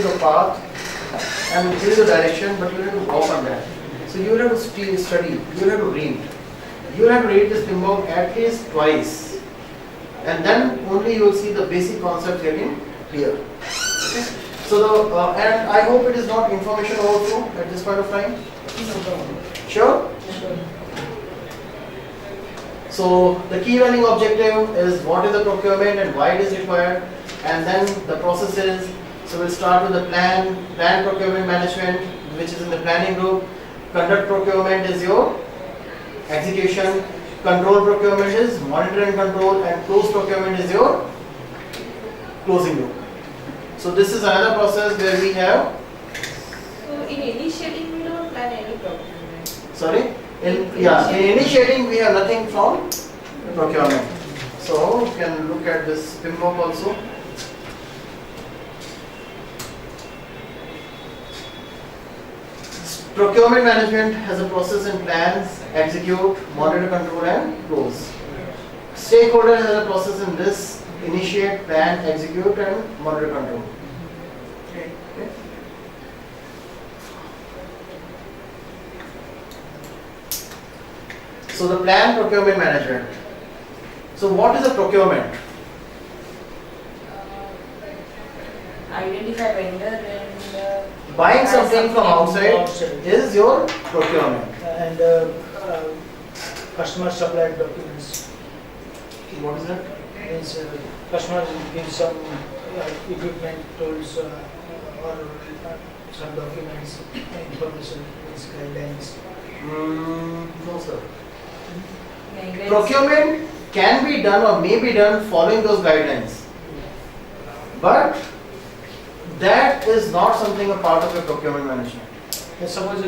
the path and this is the direction, but you have to walk on that. So you will have to study, you will have to read. You will have to read this PMBOK at least twice, and then only you will see the basic concept getting clear. Okay? So and I hope it is not information overflow at this point of time. Sure? So the key running objective is what is the procurement and why it is required, and then the process is, so we'll start with the plan procurement management, which is in the planning group. Conduct procurement is your execution, control procurement is monitor and control, and close procurement is your closing group. So this is another process where we have. So in initiating we don't plan any procurement. Sorry? In initiating we have nothing from procurement. So you can look at this PMBOK also. Procurement management has a process in plans, execute, monitor, control and close. Stakeholder has a process in this: initiate, plan, execute and monitor, control. Okay. So the plan procurement management. So what is a procurement? Identify vendor and Buying something from outside is your procurement. And customer supplied documents. What is that? Means customer gives some equipment, tools, or some documents, information, means guidelines. No sir. guidelines. Procurement can be done or may be done following those guidelines, but that is not something a part of your procurement management. Suppose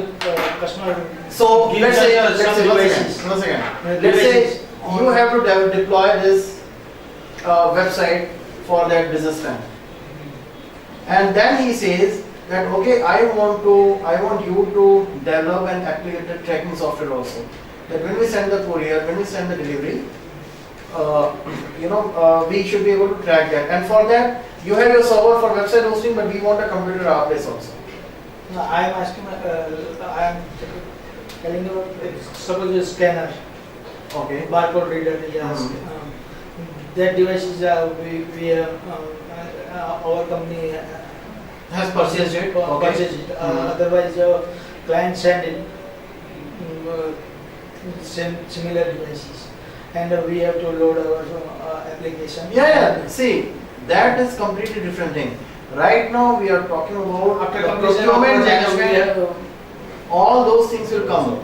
customer. So Give let's us say, some one devices. second, one second. Let's Devices. say you have to deploy this website for that businessman, and then he says that okay, I want you to develop an applicated tracking software also. That when we send the courier, when we send the delivery, we should be able to track that. And for that, you have your server for website hosting, but we want a computer at our place also. No, I am asking, I am telling you, suppose a scanner, Okay. barcode reader, yes. That device is, our company Has purchased it. purchased it. Otherwise, client send it, similar devices. And we have to load our application. Yeah. See, that is completely different thing. Right now, we are talking about After the completion of procurement project, we management. have, All those things will come.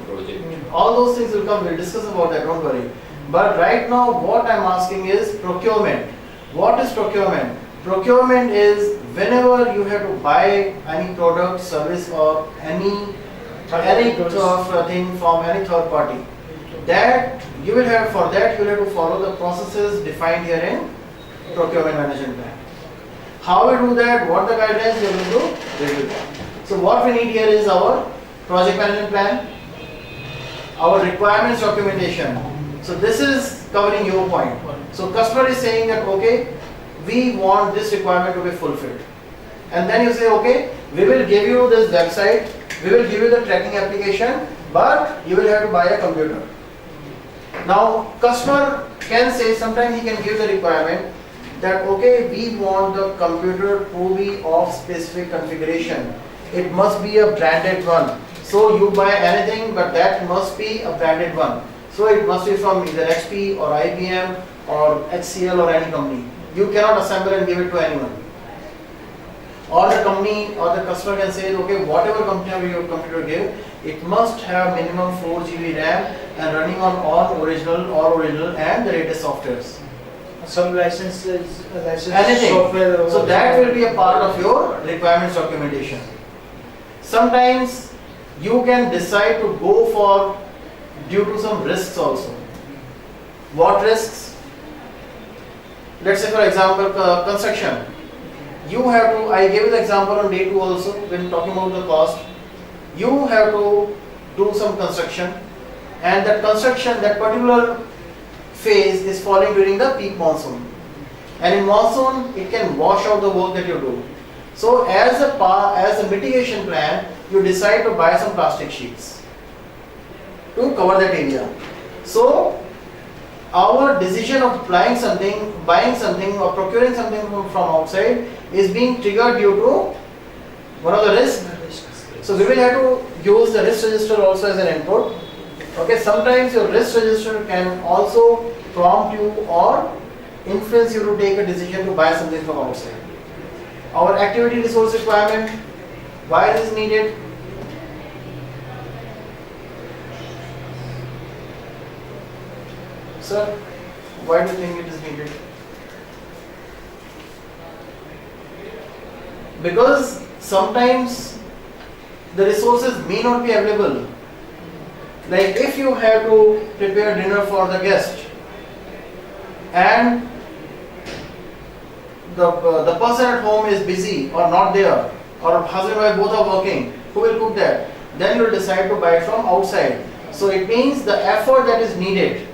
All those things will come. We'll discuss about that. Don't worry. But right now, what I'm asking is procurement. What is procurement? Procurement is whenever you have to buy any product, service, or any sort of thing from any third party. That you will have to follow the processes defined here in procurement management plan. How we do that, what the guidelines we will do, review that. So what we need here is our project management plan, our requirements documentation. So this is covering your point. So customer is saying that okay, we want this requirement to be fulfilled. And then you say okay, we will give you this website, we will give you the tracking application, but you will have to buy a computer. Now customer can say, sometimes he can give the requirement that okay, we want the computer to be of specific configuration. It must be a branded one. So you buy anything, but that must be a branded one. So it must be from either HP or IBM or HCL or any company. You cannot assemble and give it to anyone. Or the company or the customer can say, okay, whatever company your computer give, it must have minimum 4 GB RAM and running on all original and the latest softwares. some licenses, Anything. software. So that will be a part of your requirements documentation. Sometimes you can decide to go for due to some risks also. What risks? Let's say for example construction. You have to, I gave you the example on day 2 also when talking about the cost. You have to do some construction, and that construction, that particular phase is falling during the peak monsoon. And in monsoon, it can wash out the work that you do. So as a mitigation plan, you decide to buy some plastic sheets to cover that area. So our decision of applying something, buying something or procuring something from outside is being triggered due to one of the risks. So we will have to use the risk register also as an input. Okay, sometimes your risk register can also prompt you or influence you to take a decision to buy something from outside. Our activity resource requirement, why it is needed? Sir, why do you think it is needed? Because sometimes the resources may not be available. Like if you have to prepare dinner for the guest and the person at home is busy or not there, or husband and wife both are working, who will cook that? Then you will decide to buy it from outside. So it means the effort that is needed,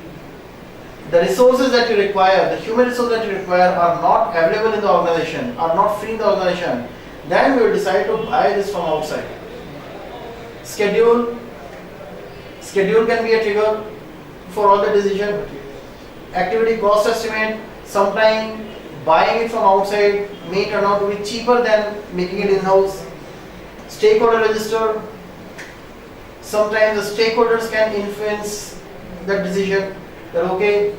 the resources that you require, the human resources that you require are not available in the organization, are not free in the organization. Then we will decide to buy this from outside. Schedule can be a trigger for all the decision. Activity cost estimate, sometime buying it from outside may turn out to be cheaper than making it in-house. Stakeholder register, sometimes the stakeholders can influence that decision that okay,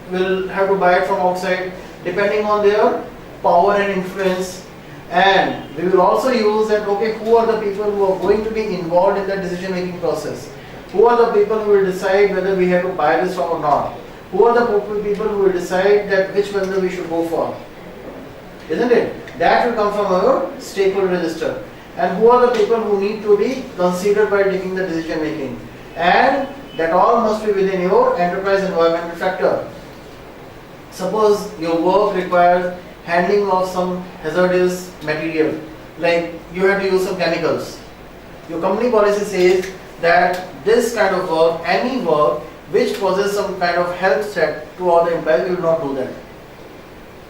we'll have to buy it from outside depending on their power and influence. And we will also use that okay, who are the people who are going to be involved in the decision making process? Who are the people who will decide whether we have to buy this from or not? Who are the people who will decide that which vendor we should go for? Isn't it? That will come from our stakeholder register. And who are the people who need to be considered while taking the decision making? And that all must be within your enterprise environmental factor. Suppose your work requires handling of some hazardous material, like you have to use some chemicals. Your company policy says that this kind of work, any work which poses some kind of health threat to all the employees, you will not do that.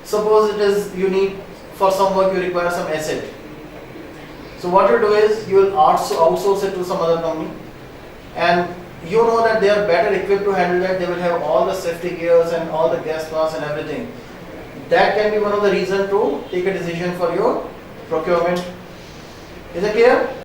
Suppose it is you need, for some work you require some acid. So what you do is you will outsource it to some other company, and you know that they are better equipped to handle that. They will have all the safety gears and all the gas masks and everything. That can be one of the reasons to take a decision for your procurement. Is it clear?